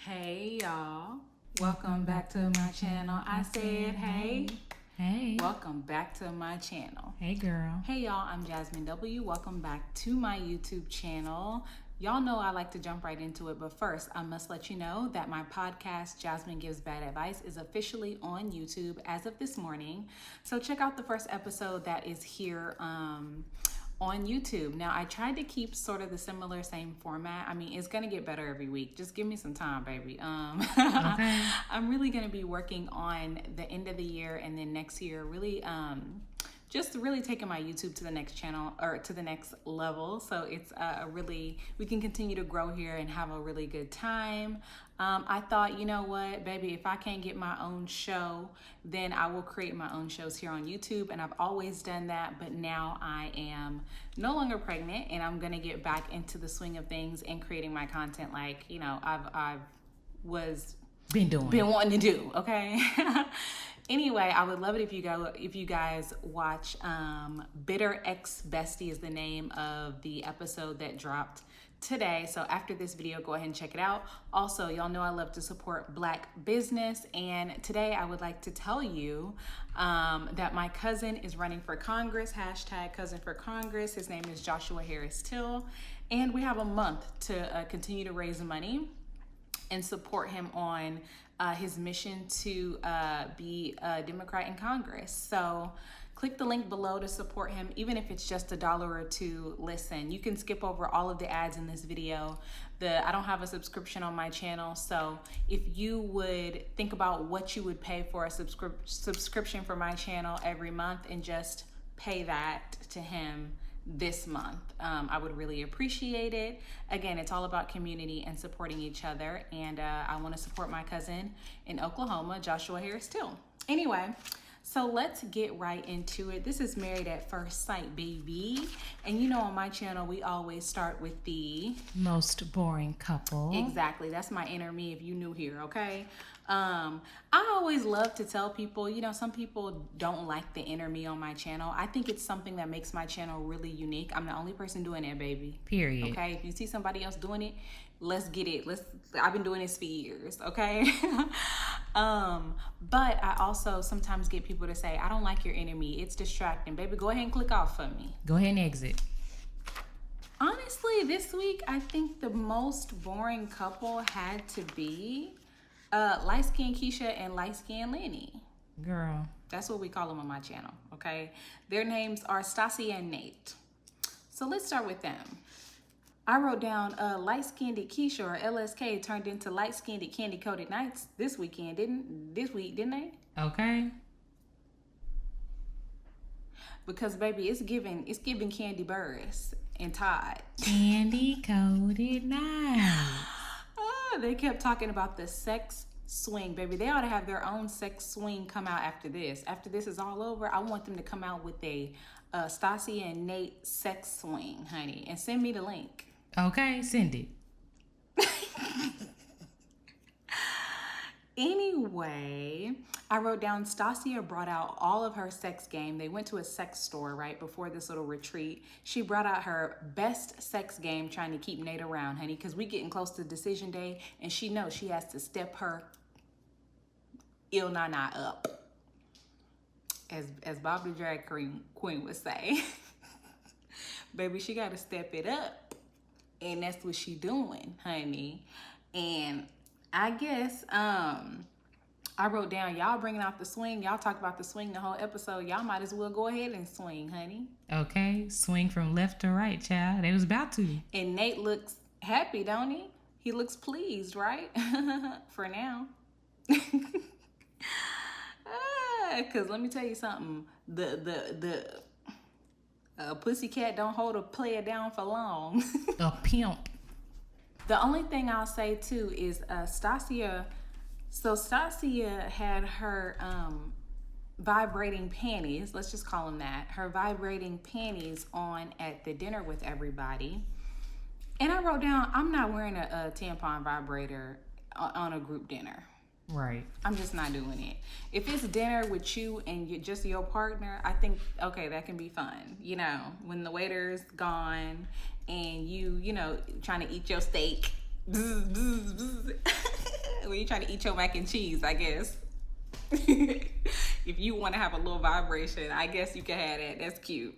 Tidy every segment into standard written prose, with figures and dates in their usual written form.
Hey y'all, welcome back to my channel. I said hey. Hey. Welcome back to my channel. Hey girl. Hey y'all, I'm Jazmyn W. Welcome back to my YouTube channel. Y'all know I like to jump right into it, but first I must let you know that my podcast, Jazmyn Gives Bad Advice, is officially on YouTube as of this morning. So check out the first episode that is here on YouTube. Now, I tried to keep sort of the same format. I mean, it's gonna get better every week. Just give me some time, baby. Okay. I'm really gonna be working on the end of the year and then next year, really just really taking my YouTube to the next channel or to the next level. So it's we can continue to grow here and have a really good time. I thought, you know what, baby, if I can't get my own show, then I will create my own shows here on YouTube. And I've always done that, but now I am no longer pregnant and I'm gonna get back into the swing of things and creating my content like, you know, I've been wanting to do, okay? Anyway, I would love it if you guys watch Bitter Ex Bestie is the name of the episode that dropped today. So after this video, go ahead and check it out. Also, y'all know I love to support Black business, and today I would like to tell you that my cousin is running for Congress, #cousin for Congress. His name is Joshua Harris Till, and we have a month to continue to raise money and support him on his mission to be a Democrat in Congress. So click the link below to support him, even if it's just $1 or $2. Listen, you can skip over all of the ads in this video. I don't have a subscription on my channel, so if you would think about what you would pay for a subscription for my channel every month and just pay that to him this month, I would really appreciate it. Again, it's all about community and supporting each other, and I want to support my cousin in Oklahoma, Joshua Harris Till. Anyway, so let's get right into it. This is Married at First Sight, baby. And you know, on my channel, we always start with the most boring couple. Exactly. That's my inner me if you new here, okay? I always love to tell people, you know, some people don't like the inner me on my channel. I think it's something that makes my channel really unique. I'm the only person doing it, baby. Period. Okay? If you see somebody else doing it, let's get it. I've been doing this for years, okay? But I also sometimes get people to say, I don't like your inner me. It's distracting. Baby, go ahead and click off for me. Go ahead and exit. Honestly, this week, I think the most boring couple had to be light-skinned Keisha and light-skinned Lenny. Girl. That's what we call them on my channel, okay? Their names are Stacia and Nate. So let's start with them. I wrote down light-skinned Keisha or LSK turned into light-skinned candy-coated nights this week, didn't they? Okay. Because baby, it's giving Candy Burris and Todd. Candy-coated nights. They kept talking about the sex swing, baby. They ought to have their own sex swing come out after this. After this is all over, I want them to come out with a Stacia and Nate sex swing, honey, and send me the link. Okay, send it. Anyway, I wrote down Stacia brought out all of her sex game. They went to a sex store right before this little retreat. She brought out her best sex game trying to keep Nate around, honey, because we getting close to decision day, and she knows she has to step her ill nana up. As Bob the Drag Queen would say. Baby, she got to step it up. And that's what she doing, honey. And I guess I wrote down, y'all bringing out the swing. Y'all talk about the swing the whole episode. Y'all might as well go ahead and swing, honey. Okay, swing from left to right, child. They was about to. And Nate looks happy, don't he? He looks pleased, right? For now. Because let me tell you something. The pussycat don't hold a player down for long. A pimp. The only thing I'll say too is Stacia. So Stacia had her vibrating panties. Let's just call them that. Her vibrating panties on at the dinner with everybody. And I wrote down, I'm not wearing a tampon vibrator on a group dinner. Right. I'm just not doing it. If it's dinner with you and just your partner, I think, okay, that can be fun. You know, when the waiter's gone and you know, trying to eat your steak. when you try to eat your mac and cheese, I guess. If you want to have a little vibration, I guess you can have that. That's cute.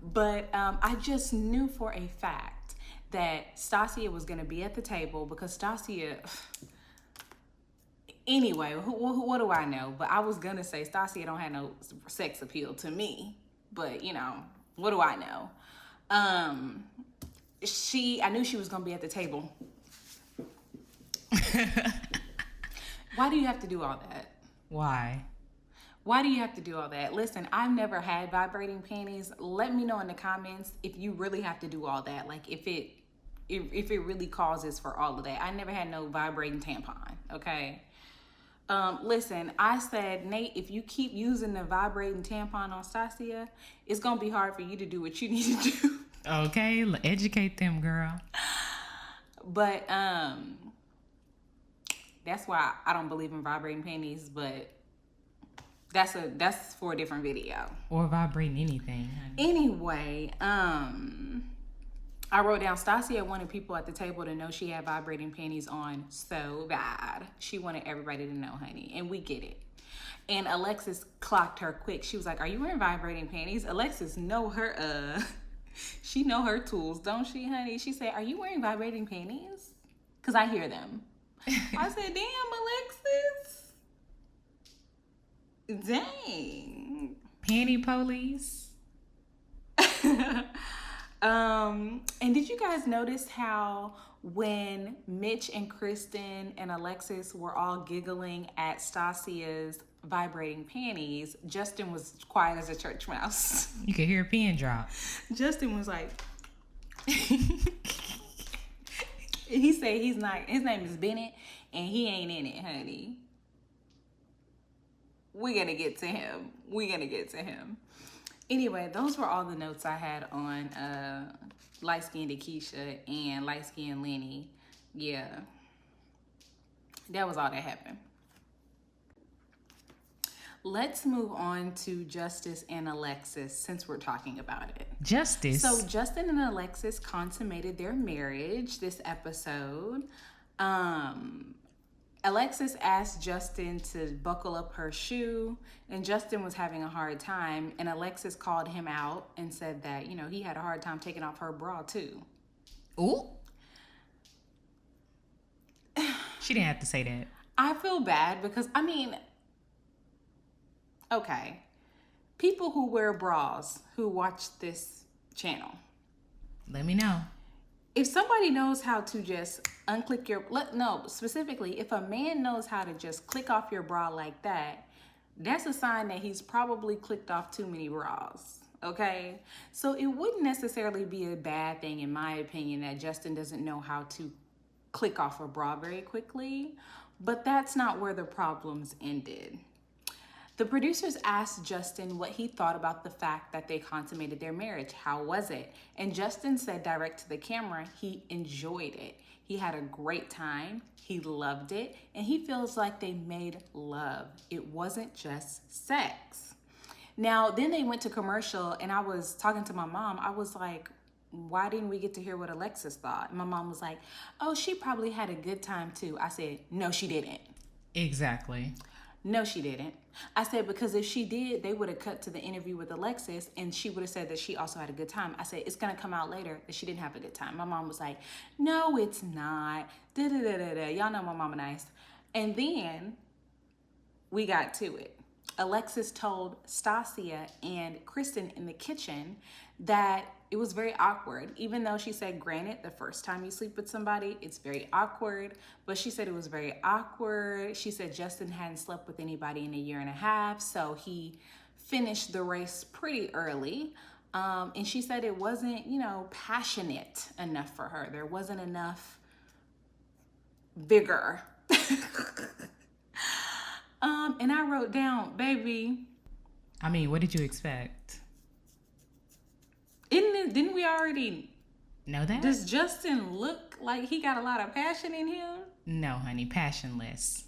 But I just knew for a fact that Stacia was going to be at the table because Stacia... Anyway, what do I know? But I was going to say Stacia don't have no sex appeal to me. But, you know, what do I know? I knew she was going to be at the table. Why do you have to do all that? Why? Why do you have to do all that? Listen, I've never had vibrating panties. Let me know in the comments if you really have to do all that. Like if it really causes for all of that. I never had no vibrating tampon, okay? Listen, I said, Nate, if you keep using the vibrating tampon on Stacia, it's going to be hard for you to do what you need to do. Okay, educate them, girl. But that's why I don't believe in vibrating panties, but that's for a different video. Or vibrating anything. Anyway, I wrote down Stacia wanted people at the table to know she had vibrating panties on so bad. She wanted everybody to know, honey, and we get it. And Alexis clocked her quick. She was like, "Are you wearing vibrating panties?" Alexis know her she know her tools, don't she, honey? She said, "Are you wearing vibrating panties?" Because I hear them. I said, "Damn, Alexis. Dang. Panty police." And did you guys notice how when Mitch and Kristen and Alexis were all giggling at Stacia's vibrating panties, Justin was quiet as a church mouse. You could hear a pin drop. Justin was like, he said he's not, his name is Bennett, and he ain't in it, honey. We're gonna get to him. Anyway, those were all the notes I had on light-skinned Keisha and light-skinned Lenny. Yeah, that was all that happened. Let's move on to Justice and Alexis since we're talking about it. Justice. So Justin and Alexis consummated their marriage this episode. Alexis asked Justin to buckle up her shoe, and Justin was having a hard time, and Alexis called him out and said that, you know, he had a hard time taking off her bra too. Ooh. She didn't have to say that. I feel bad because, I mean, okay, people who wear bras who watch this channel, let me know. if somebody knows how to just unclick your, specifically, if a man knows how to just click off your bra like that, that's a sign that he's probably clicked off too many bras, okay? So it wouldn't necessarily be a bad thing, in my opinion, that Justin doesn't know how to click off a bra very quickly, but that's not where the problems ended. The producers asked Justin what he thought about the fact that they consummated their marriage. How was it? And Justin said direct to the camera, he enjoyed it. He had a great time. He loved it. And he feels like they made love. It wasn't just sex. Now, then they went to commercial, and I was talking to my mom. I was like, why didn't we get to hear what Alexis thought? And my mom was like, oh, she probably had a good time too. I said, no, she didn't. Exactly. No, she didn't. I said, because if she did, they would have cut to the interview with Alexis and she would have said that she also had a good time. I said, it's going to come out later that she didn't have a good time. My mom was like, no, it's not. Da-da-da-da-da. Y'all know my mama nice. And then we got to it. Alexis told Stacia and Kristen in the kitchen that it was very awkward. Even though she said, granted, the first time you sleep with somebody, it's very awkward. But she said it was very awkward. She said Justin hadn't slept with anybody in a year and a half, so he finished the race pretty early. And she said it wasn't, passionate enough for her. There wasn't enough vigor. And I wrote down, baby. I mean, what did you expect? Didn't we already know that? Does Justin look like he got a lot of passion in him? No, honey, passionless.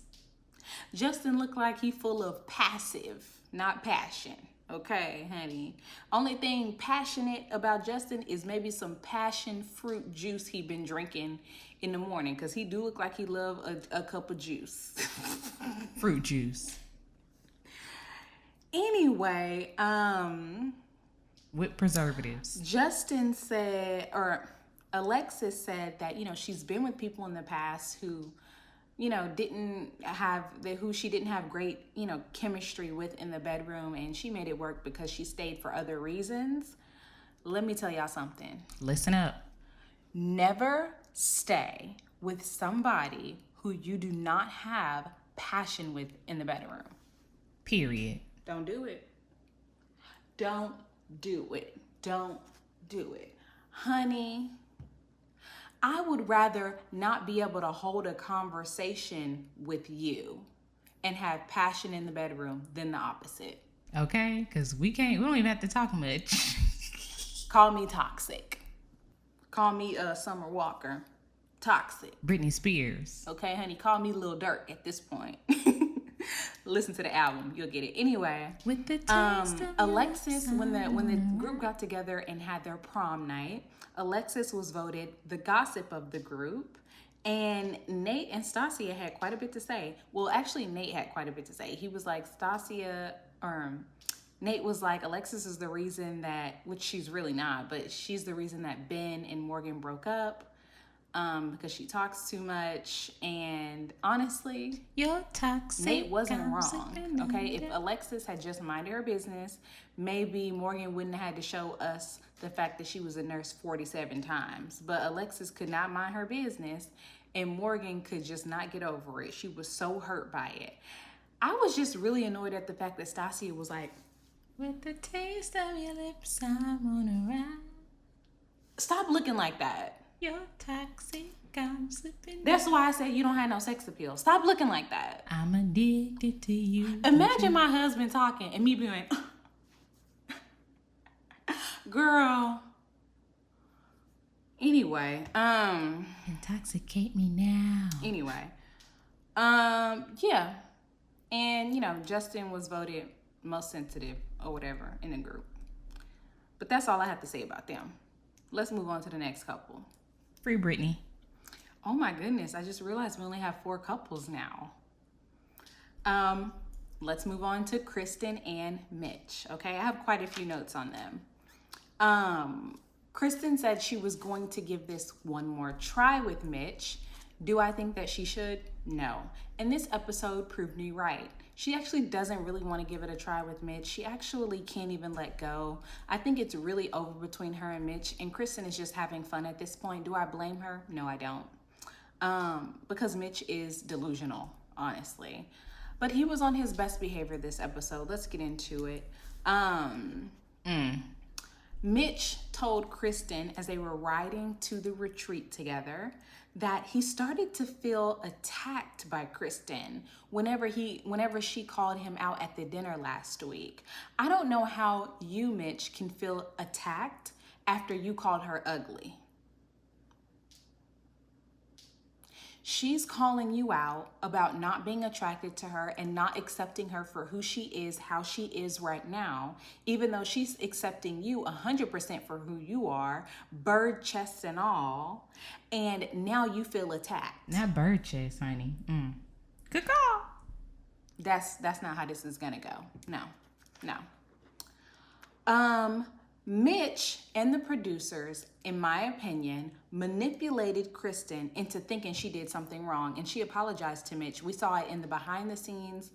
Justin looked like he full of passive, not passion, Okay, honey. Only thing passionate about Justin is maybe some passion fruit juice he been drinking in the morning, because he do look like he love a cup of juice. Fruit juice. Anyway, With preservatives. Justin said, or Alexis said that, she's been with people in the past who, who she didn't have great, chemistry with in the bedroom, and she made it work because she stayed for other reasons. Let me tell y'all something. Listen up. Never stay with somebody who you do not have passion with in the bedroom. Period. Don't do it. Don't do it. Don't do it. Honey, I would rather not be able to hold a conversation with you and have passion in the bedroom than the opposite. Okay? Because we don't even have to talk much. Call me toxic. Call me Summer Walker. Toxic. Britney Spears. Okay, honey, call me Lil Durk at this point. Listen to the album, you'll get it. Anyway, with the taste of Alexis, when the group got together and had their prom night, Alexis was voted the gossip of the group, and Nate and Stacia had quite a bit to say. Well, actually, Nate had quite a bit to say. He was like, Nate was like, Alexis is the reason that, which she's really not, but she's the reason that Ben and Morgan broke up. Because she talks too much, and honestly, you're toxic. Nate wasn't wrong. Okay, if Alexis had just minded her business, maybe Morgan wouldn't have had to show us the fact that she was a nurse 47 times. But Alexis could not mind her business, and Morgan could just not get over it. She was so hurt by it. I was just really annoyed at the fact that Stacia was like, with the taste of your lips, I'm on a ride. Stop looking like that. You're toxic, I'm slipping. That's why I said you don't have no sex appeal. Stop looking like that. I'm addicted to you. Imagine my husband talking and me being like, girl. Anyway, intoxicate me now. Anyway, yeah. And, Justin was voted most sensitive or whatever in the group. But that's all I have to say about them. Let's move on to the next couple. Free Britney. Oh my goodness, I just realized we only have 4 couples now. Let's move on to Kristen and Mitch. Okay, I have quite a few notes on them. Kristen said she was going to give this one more try with Mitch. Do I think that she should? No. And this episode proved me right. She actually doesn't really want to give it a try with Mitch. She actually can't even let go. I think it's really over between her and Mitch, and Kristen is just having fun at this point. Do I blame her? No, I don't. Because Mitch is delusional, honestly. But he was on his best behavior this episode. Let's get into it. Mitch told Kristen as they were riding to the retreat together that he started to feel attacked by Kristen whenever she called him out at the dinner last week. I don't know how you, Mitch, can feel attacked after you called her ugly. She's calling you out about not being attracted to her and not accepting her for who she is, how she is right now, even though she's accepting you 100% for who you are, bird chest and all, and now you feel attacked. Not bird chest, honey. Good call. That's not how this is gonna go. No. Mitch and the producers, in my opinion, manipulated Kristen into thinking she did something wrong, and she apologized to Mitch. We saw it in the behind the scenes,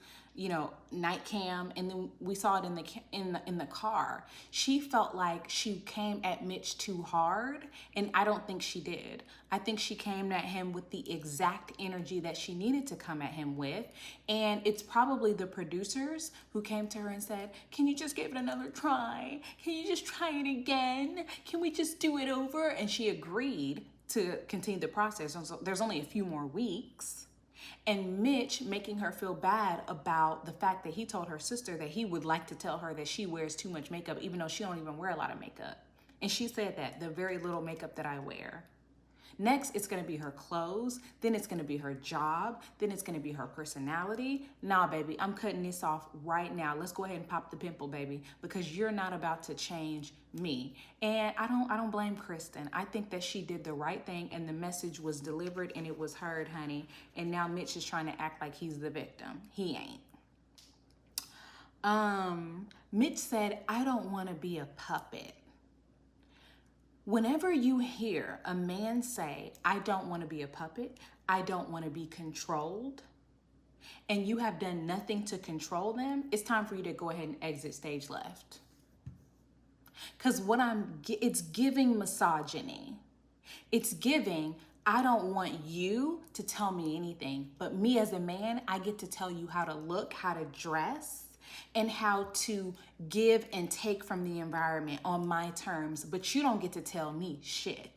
night cam, and then we saw it in the car. She felt like she came at Mitch too hard, and I don't think she did. I think she came at him with the exact energy that she needed to come at him with, and it's probably the producers who came to her and said, "Can you just give it another try? Can you just try it again? Can we just do it over?" And she agreed to continue the process. So there's only a few more weeks. And Mitch making her feel bad about the fact that he told her sister that he would like to tell her that she wears too much makeup, even though she don't even wear a lot of makeup. And she said that, the very little makeup that I wear. Next, it's gonna be her clothes, then it's gonna be her job, then it's gonna be her personality. Nah, baby, I'm cutting this off right now. Let's go ahead and pop the pimple, baby, because you're not about to change me. And I don't blame Kristen. I think that she did the right thing and the message was delivered and it was heard, honey. And now Mitch is trying to act like he's the victim. He ain't. Mitch said, I don't want to be a puppet. Whenever you hear a man say, I don't want to be a puppet, I don't want to be controlled, and you have done nothing to control them, it's time for you to go ahead and exit stage left. Because it's giving misogyny. It's giving, I don't want you to tell me anything, but me as a man, I get to tell you how to look, how to dress, and how to give and take from the environment on my terms, but you don't get to tell me shit.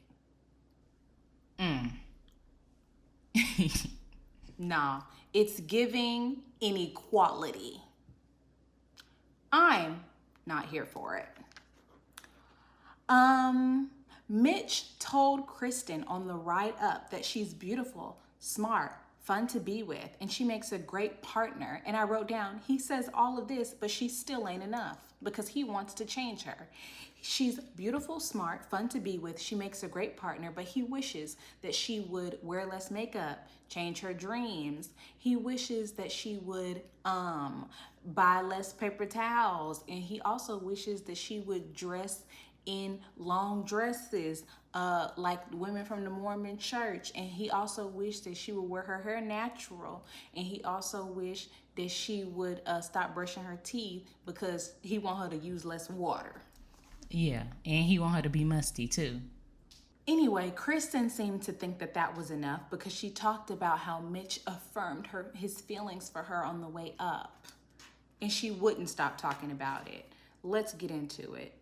Nah, it's giving inequality. I'm not here for it. Mitch told Kristen on the ride up that she's beautiful, smart, fun to be with, and she makes a great partner. And I wrote down, he says all of this, but she still ain't enough because he wants to change her. She's beautiful, smart, fun to be with. She makes a great partner, but he wishes that she would wear less makeup, change her dreams. He wishes that she would buy less paper towels. And he also wishes that she would dress in long dresses, like women from the Mormon church. And he also wished that she would wear her hair natural. And he also wished that she would stop brushing her teeth because he want her to use less water. Yeah, and he want her to be musty too. Anyway, Kristen seemed to think that that was enough because she talked about how Mitch affirmed his feelings for her on the way up. And she wouldn't stop talking about it. Let's get into it.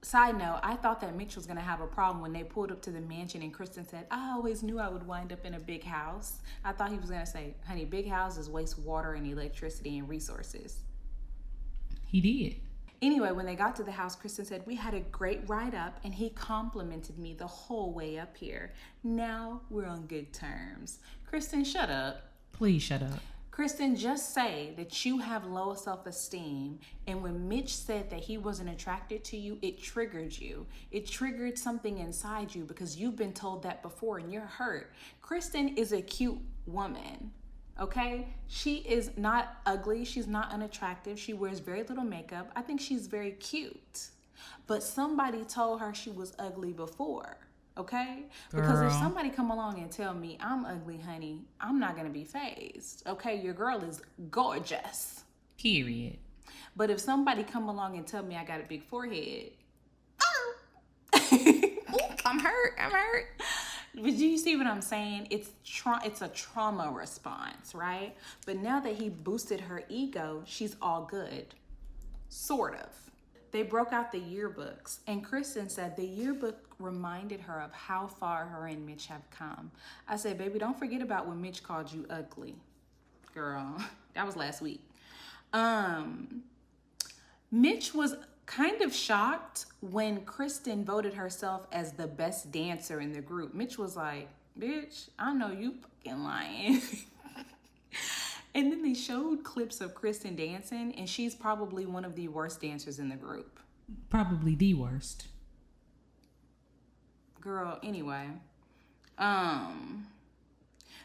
Side note, I thought that Mitch was going to have a problem when they pulled up to the mansion and Kristen said, I always knew I would wind up in a big house. I thought he was going to say, honey, big houses waste water and electricity and resources. He did. Anyway, when they got to the house, Kristen said, we had a great ride up and he complimented me the whole way up here. Now we're on good terms. Kristen, shut up. Please shut up. Kristen, just say that you have low self-esteem, and when Mitch said that he wasn't attracted to you, it triggered you. It triggered something inside you because you've been told that before and you're hurt. Kristen is a cute woman, okay? She is not ugly. She's not unattractive. She wears very little makeup. I think she's very cute. But somebody told her she was ugly before. Okay? Because if somebody come along and tell me I'm ugly, honey, I'm not going to be fazed. Okay? Your girl is gorgeous. Period. But if somebody come along and tell me I got a big forehead, I'm hurt. But do you see what I'm saying? It's a trauma response, right? But now that he boosted her ego, she's all good. Sort of. They broke out the yearbooks, and Kristen said the yearbook reminded her of how far her and Mitch have come. I said, baby, don't forget about when Mitch called you ugly. Girl, that was last week. Mitch was kind of shocked when Kristen voted herself as the best dancer in the group. Mitch was like, bitch, I know you fucking lying. And then they showed clips of Kristen dancing, and she's probably one of the worst dancers in the group. Probably the worst. Girl, anyway.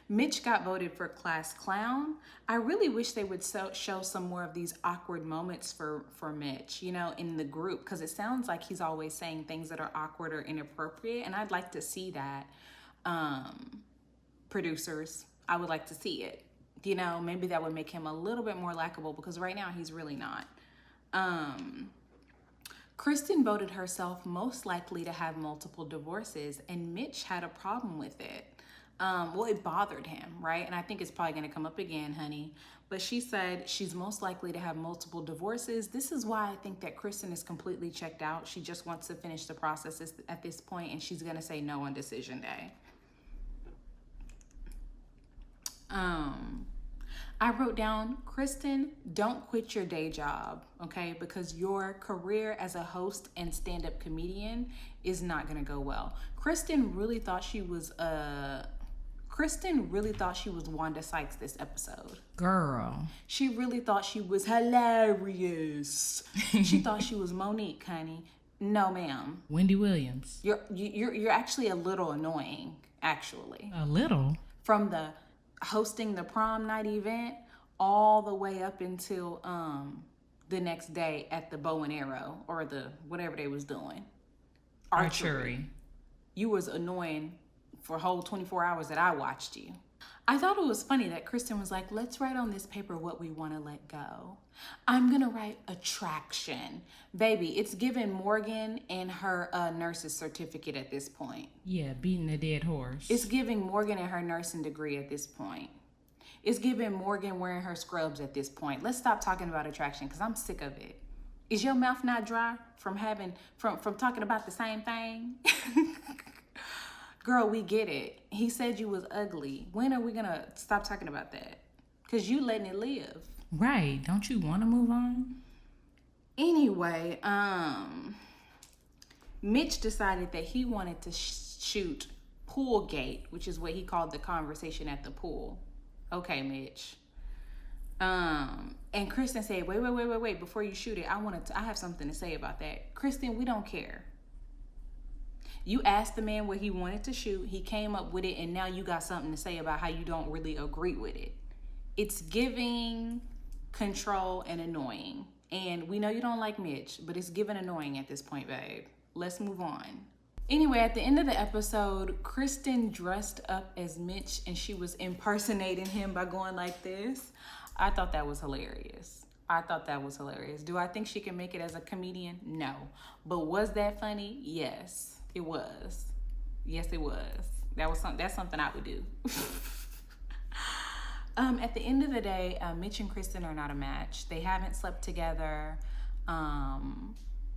Mitch got voted for class clown. I really wish they would show some more of these awkward moments for Mitch, you know, in the group, because it sounds like he's always saying things that are awkward or inappropriate, and I'd like to see that. Producers, I would like to see it. You know, maybe that would make him a little bit more likable because right now he's really not. Kristen voted herself most likely to have multiple divorces, and Mitch had a problem with it. Well, it bothered him, right? And I think it's probably going to come up again, honey. But she said she's most likely to have multiple divorces. This is why I think that Kristen is completely checked out. She just wants to finish the process at this point, and she's going to say no on decision day. I wrote down, Kristen, don't quit your day job, okay? Because your career as a host and stand-up comedian is not gonna go well. Kristen really thought she was Wanda Sykes this episode. Girl. She really thought she was hilarious. She thought she was Monique, honey. No, ma'am. Wendy Williams. You're actually a little annoying, actually. A little? From the hosting the prom night event all the way up until the next day at the bow and arrow or the whatever they was doing. Archery. You was annoying for a whole 24 hours that I watched you. I thought it was funny that Kristen was like, let's write on this paper what we want to let go. I'm going to write attraction. Baby, it's giving Morgan and her nurse's certificate at this point. Yeah, beating a dead horse. It's giving Morgan and her nursing degree at this point. It's giving Morgan wearing her scrubs at this point. Let's stop talking about attraction because I'm sick of it. Is your mouth not dry from talking about the same thing? Girl, we get it. He said you was ugly. When are we going to stop talking about that? Because you letting it live. Right. Don't you want to move on? Anyway, Mitch decided that he wanted to shoot pool gate, which is what he called the conversation at the pool. Okay, Mitch. And Kristen said, wait, before you shoot it, I have something to say about that. Kristen, we don't care. You asked the man what he wanted to shoot, he came up with it, and now you got something to say about how you don't really agree with it. It's giving control and annoying. And we know you don't like Mitch, but it's giving annoying at this point, babe. Let's move on. Anyway, at the end of the episode, Kristen dressed up as Mitch and she was impersonating him by going like this. I thought that was hilarious. Do I think she can make it as a comedian? No. But was that funny? Yes. It was. Yes, it was. That's something I would do. At the end of the day, Mitch and Kristen are not a match. They haven't slept together.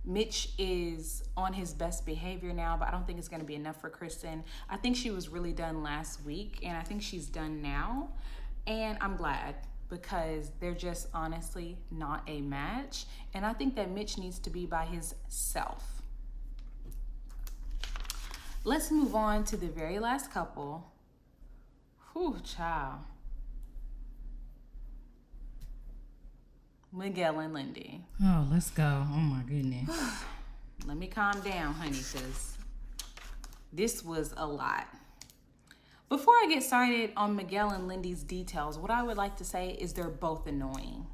Mitch is on his best behavior now, but I don't think it's going to be enough for Kristen. I think she was really done last week, and I think she's done now. And I'm glad because they're just honestly not a match. And I think that Mitch needs to be by himself. Let's move on to the very last couple. Whew, child. Miguel and Lindy. Oh, let's go. Oh my goodness. Let me calm down, honey, because this was a lot. Before I get started on Miguel and Lindy's details, what I would like to say is they're both annoying.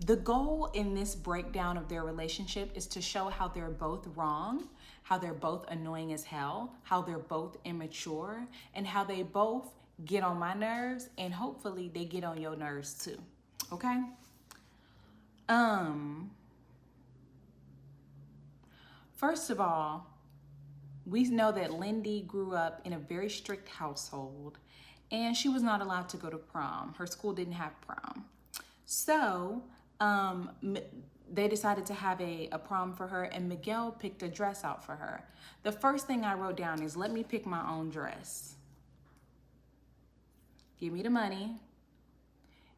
The goal in this breakdown of their relationship is to show how they're both wrong, how they're both annoying as hell, how they're both immature, and how they both get on my nerves, and hopefully they get on your nerves too. Okay? First of all, we know that Lindy grew up in a very strict household and she was not allowed to go to prom. Her school didn't have prom. So they decided to have a prom for her, and Miguel picked a dress out for her. The first thing I wrote down is, let me pick my own dress. Give me the money.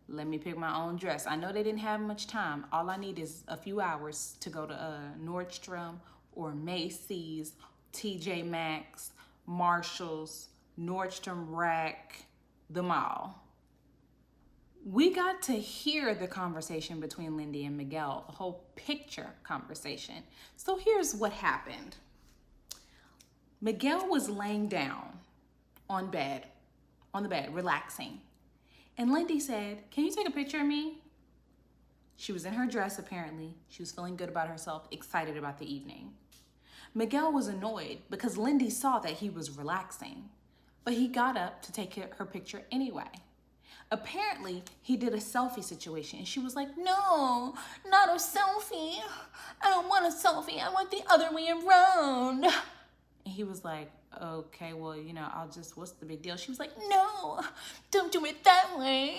Let me pick my own dress. I know they didn't have much time. All I need is a few hours to go to Nordstrom or Macy's, TJ Maxx, Marshall's, Nordstrom Rack, the mall. We got to hear the conversation between Lindy and Miguel, the whole picture conversation. So here's what happened. Miguel was laying down on the bed, relaxing. And Lindy said, can you take a picture of me? She was in her dress, apparently. She was feeling good about herself, excited about the evening. Miguel was annoyed because Lindy saw that he was relaxing, but he got up to take her picture anyway. Apparently, he did a selfie situation, and she was like, no, not a selfie. I don't want a selfie. I want the other way around. And he was like, okay, well, what's the big deal? She was like, no, don't do it that way.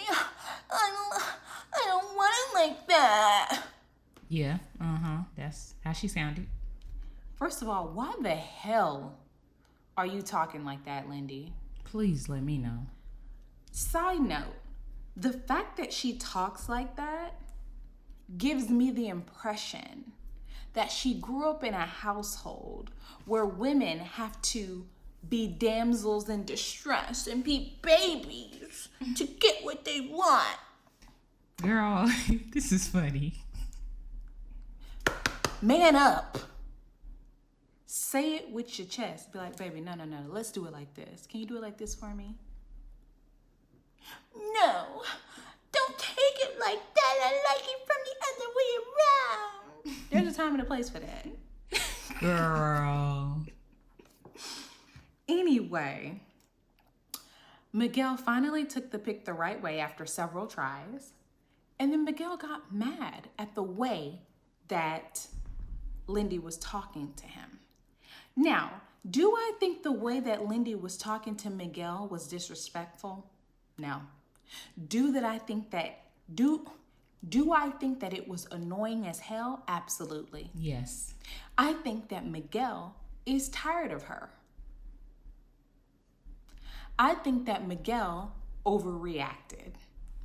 I don't want it like that. Yeah, that's how she sounded. First of all, why the hell are you talking like that, Lindy? Please let me know. Side note, The fact that she talks like that gives me the impression that she grew up in a household where women have to be damsels in distress and be babies to get what they want. Girl, this is funny. Man up. Say it with your chest. Be like, baby, no. Let's do it like this. Can you do it like this for me? No. Don't take it like that. I like it from the other way around. There's a time and a place for that. Girl. Anyway, Miguel finally took the pic the right way after several tries. And then Miguel got mad at the way that Lindy was talking to him. Now, do I think the way that Lindy was talking to Miguel was disrespectful? No. Do I think that it was annoying as hell? Absolutely. Yes. I think that Miguel is tired of her. I think that Miguel overreacted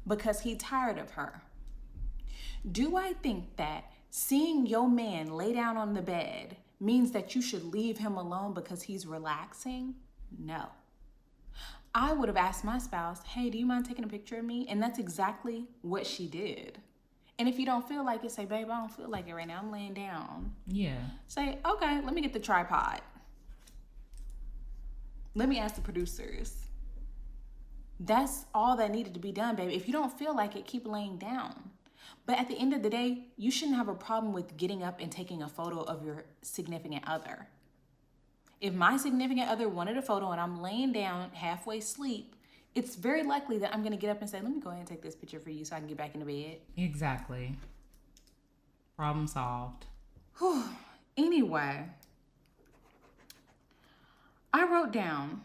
because he's tired of her. Do I think that seeing your man lay down on the bed means that you should leave him alone because he's relaxing? No. I would have asked my spouse, hey, do you mind taking a picture of me? And that's exactly what she did. And if you don't feel like it, say, babe, I don't feel like it right now. I'm laying down. Yeah. Say, okay, let me get the tripod. Let me ask the producers. That's all that needed to be done, baby. If you don't feel like it, keep laying down. But at the end of the day, you shouldn't have a problem with getting up and taking a photo of your significant other. If my significant other wanted a photo and I'm laying down halfway asleep, it's very likely that I'm going to get up and say, let me go ahead and take this picture for you so I can get back into bed. Exactly. Problem solved. Anyway, I wrote down,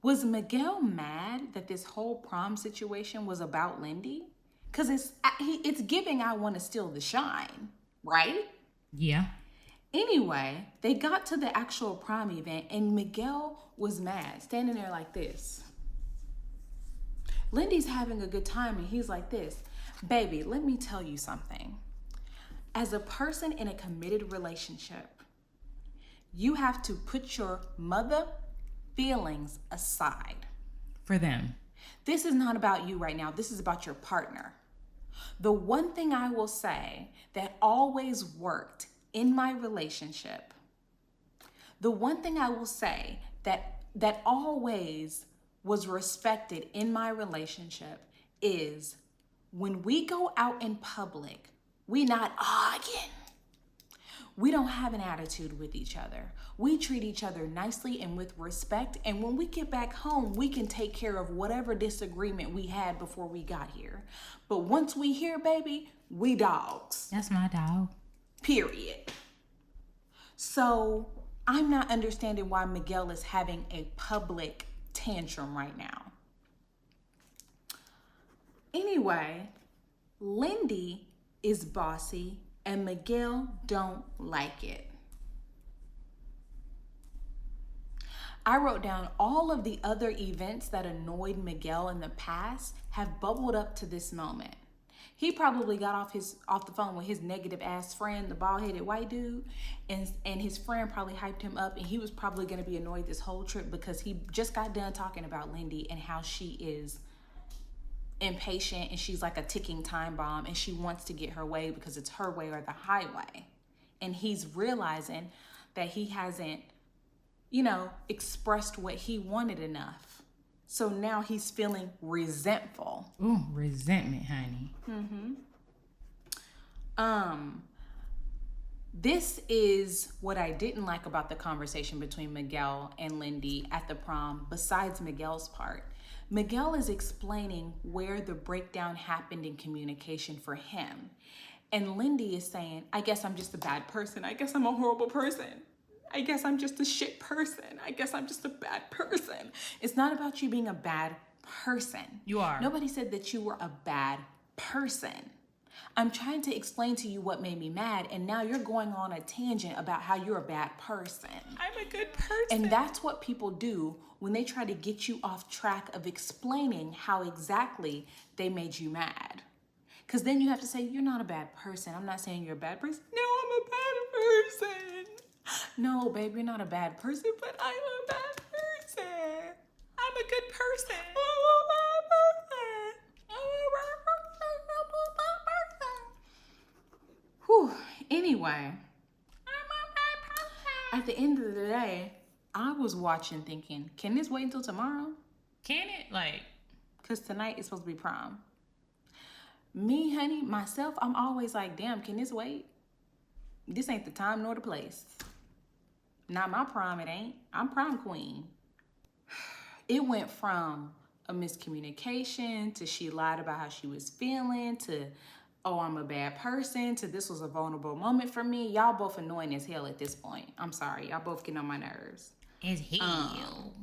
was Miguel mad that this whole prom situation was about Lindy? Because it's giving I want to steal the shine, right? Yeah. Anyway, they got to the actual prom event and Miguel was mad, standing there like this. Lindy's having a good time and he's like this. Baby, let me tell you something. As a person in a committed relationship, you have to put your mother feelings aside. For them. This is not about you right now. This is about your partner. The one thing I will say that always worked in my relationship, the one thing I will say that always was respected in my relationship is when we go out in public, we not arguing. We don't have an attitude with each other. We treat each other nicely and with respect. And when we get back home, we can take care of whatever disagreement we had before we got here. But once we here, baby, we dogs. That's my dog. Period. So I'm not understanding why Miguel is having a public tantrum right now. Anyway, Lindy is bossy and Miguel don't like it. I wrote down all of the other events that annoyed Miguel in the past have bubbled up to this moment. He probably got off the phone with his negative ass friend, the bald-headed white dude, and his friend probably hyped him up, and he was probably going to be annoyed this whole trip because he just got done talking about Lindy and how she is impatient and she's like a ticking time bomb and she wants to get her way because it's her way or the highway. And he's realizing that he hasn't, expressed what he wanted enough. So now he's feeling resentful. Ooh, resentment, honey. This is what I didn't like about the conversation between Miguel and Lindy at the prom, besides Miguel's part. Miguel is explaining where the breakdown happened in communication for him. And Lindy is saying, I guess I'm just a bad person. I guess I'm a horrible person. I guess I'm just a shit person. I guess I'm just a bad person. It's not about you being a bad person. You are. Nobody said that you were a bad person. I'm trying to explain to you what made me mad, and now you're going on a tangent about how you're a bad person. I'm a good person. And that's what people do when they try to get you off track of explaining how exactly they made you mad. Because then you have to say, you're not a bad person. I'm not saying you're a bad person. No, I'm a bad person. No, babe, you're not a bad person, but I'm a bad person. I'm a good person. Whew. Anyway, at the end of the day, I was watching thinking, can this wait until tomorrow? Can it? Like, Because tonight is supposed to be prom. Me, honey, myself, I'm always like, damn, can this wait? This ain't the time nor the place. Not my prom, it ain't. I'm prom queen. It went from a miscommunication to she lied about how she was feeling to, oh, I'm a bad person, to this was a vulnerable moment for me. Y'all both annoying as hell at this point. I'm sorry. Y'all both getting on my nerves. as hell.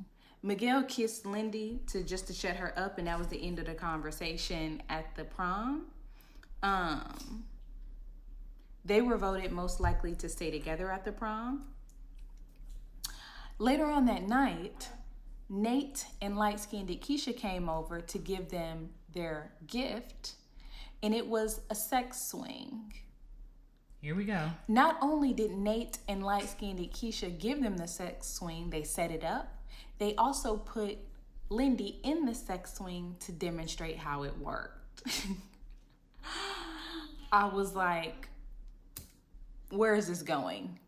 Miguel kissed Lindy to shut her up, and that was the end of the conversation at the prom. They were voted most likely to stay together at the prom. Later on that night, Nate and light-skinned Keisha came over to give them their gift, and it was a sex swing. Here we go. Not only did Nate and light-skinned Keisha give them the sex swing, they set it up. They also put Lindy in the sex swing to demonstrate how it worked. I was like, where is this going?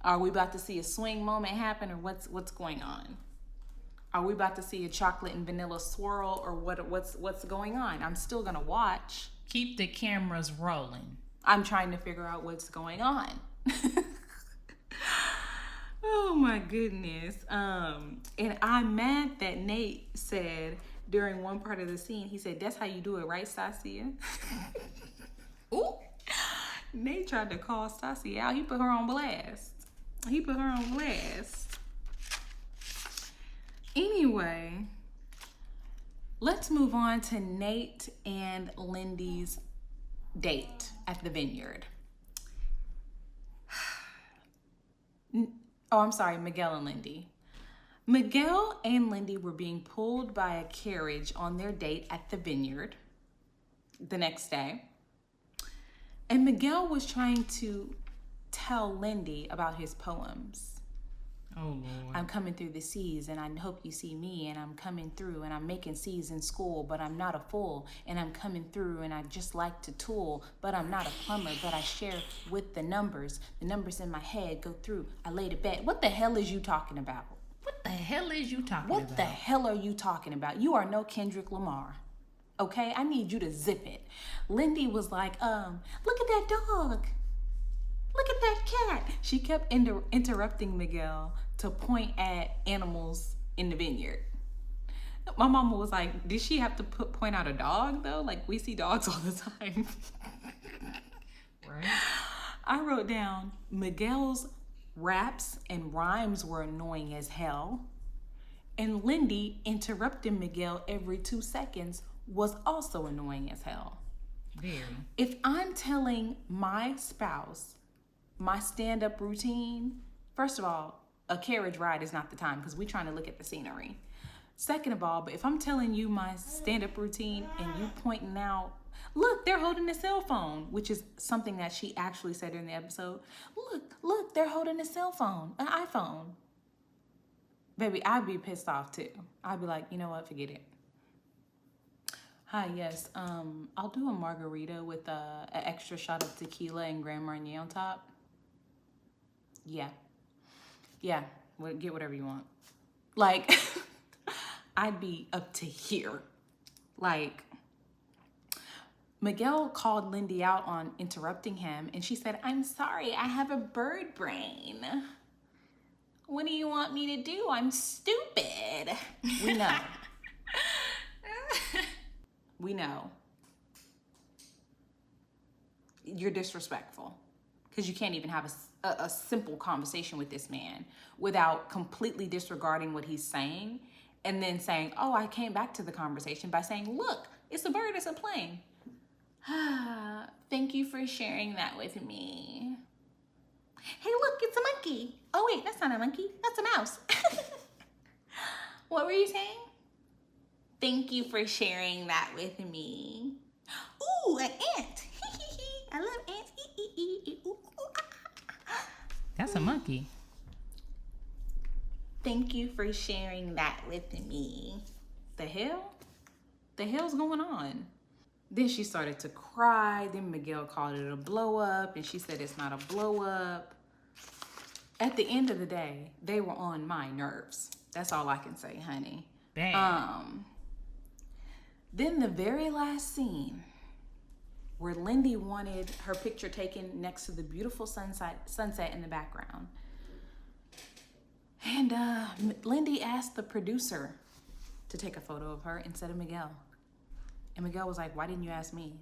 Are we about to see a swing moment happen, or what's going on? Are we about to see a chocolate and vanilla swirl, or what's going on? I'm still gonna watch. Keep the cameras rolling. I'm trying to figure out what's going on. Oh my goodness. And I'm mad that Nate said during one part of the scene, he said, "That's how you do it, right, Stacia?" Ooh. Nate tried to call Stacia out. He put her on blast. Anyway, let's move on to Nate and Lindy's date at the vineyard. Oh, I'm sorry, Miguel and Lindy. Miguel and Lindy were being pulled by a carriage on their date at the vineyard the next day. And Miguel was trying to tell Lindy about his poems. Oh, Lord. I'm coming through the seas, and I hope you see me, and I'm coming through, and I'm making C's in school, but I'm not a fool, and I'm coming through, and I just like to tool, but I'm not a plumber, but I share with the numbers in my head go through, I lay to bed. What the hell is you talking about? What the hell is you talking What about? the hell are you talking about? You are no Kendrick Lamar. Okay, I need you to zip it. Lindy was like, look at that dog. Look at that cat. She kept interrupting Miguel to point at animals in the vineyard. My mama was like, did she have to point out a dog though? Like, we see dogs all the time. Right? I wrote down, Miguel's raps and rhymes were annoying as hell. And Lindy interrupting Miguel every 2 seconds was also annoying as hell. Very. If I'm telling my spouse my stand-up routine, first of all, a carriage ride is not the time because we're trying to look at the scenery. Second of all, but if I'm telling you my stand-up routine and you pointing out, look, they're holding a cell phone, which is something that she actually said in the episode. Look, they're holding a cell phone, an iPhone. Baby, I'd be pissed off too. I'd be like, you know what, forget it. Hi, yes, I'll do a margarita with an extra shot of tequila and Grand Marnier on top. Yeah, get whatever you want. Like, I'd be up to here. Like, Miguel called Lindy out on interrupting him, and she said, I'm sorry, I have a bird brain. What do you want me to do? I'm stupid. We know. We know. You're disrespectful because you can't even have a simple conversation with this man without completely disregarding what he's saying and then saying, oh, I came back to the conversation by saying, look, it's a bird, it's a plane. Thank you for sharing that with me. Hey, look, it's a monkey. Oh, wait, that's not a monkey. That's a mouse. What were you saying? Thank you for sharing that with me. Ooh, an ant. I love ants. That's a monkey. Thank you for sharing that with me. The hell? The hell's going on? Then she started to cry. Then Miguel called it a blow up, and she said it's not a blow up. At the end of the day, they were on my nerves. That's all I can say, honey. Bad. Then the very last scene where Lindy wanted her picture taken next to the beautiful sunset in the background. And Lindy asked the producer to take a photo of her instead of Miguel. And Miguel was like, why didn't you ask me?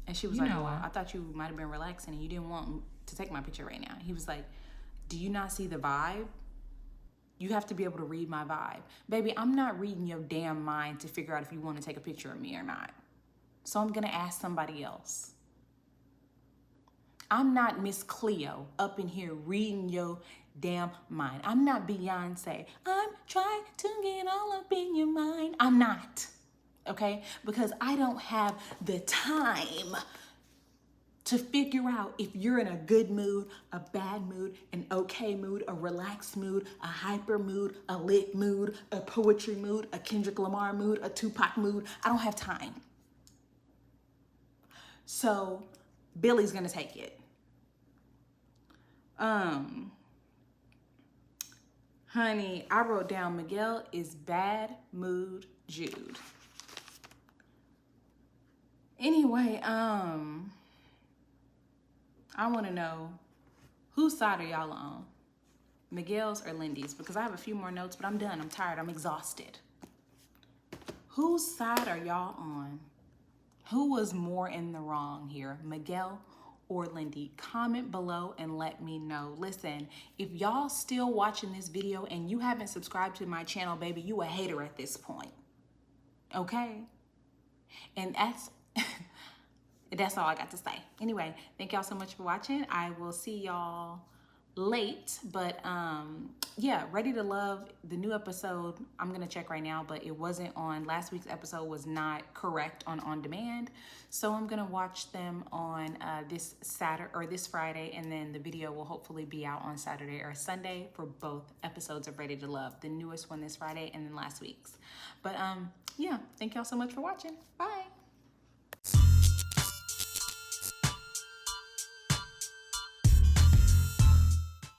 And she was like, well, I thought you might have been relaxing and you didn't want to take my picture right now. He was like, do you not see the vibe? You have to be able to read my vibe. Baby, I'm not reading your damn mind to figure out if you want to take a picture of me or not. So I'm gonna ask somebody else. I'm not Miss Cleo up in here reading your damn mind. I'm not Beyonce. I'm trying to get all up in your mind. I'm not. Okay? Because I don't have the time to figure out if you're in a good mood, a bad mood, an okay mood, a relaxed mood, a hyper mood, a lit mood, a poetry mood, a Kendrick Lamar mood, a Tupac mood. I don't have time. So Billy's gonna take it. Honey, I wrote down Miguel is bad mood Jude. Anyway, I want to know whose side are y'all on? Miguel's or Lindy's? Because I have a few more notes, but I'm done. I'm tired. I'm exhausted. Whose side are y'all on? Who was more in the wrong here, Miguel or Lindy? Comment below and let me know. Listen, if y'all still watching this video and you haven't subscribed to my channel, baby, you a hater at this point. Okay? And that's all I got to say. Anyway, thank y'all so much for watching. I will see y'all late, but yeah, Ready to Love, the new episode, I'm gonna check right now, but it wasn't on, last week's episode was not correct on demand, so I'm gonna watch them on this Saturday or this Friday, and then the video will hopefully be out on Saturday or Sunday for both episodes of Ready to Love, the newest one this Friday and then last week's. But yeah, thank y'all so much for watching. Bye.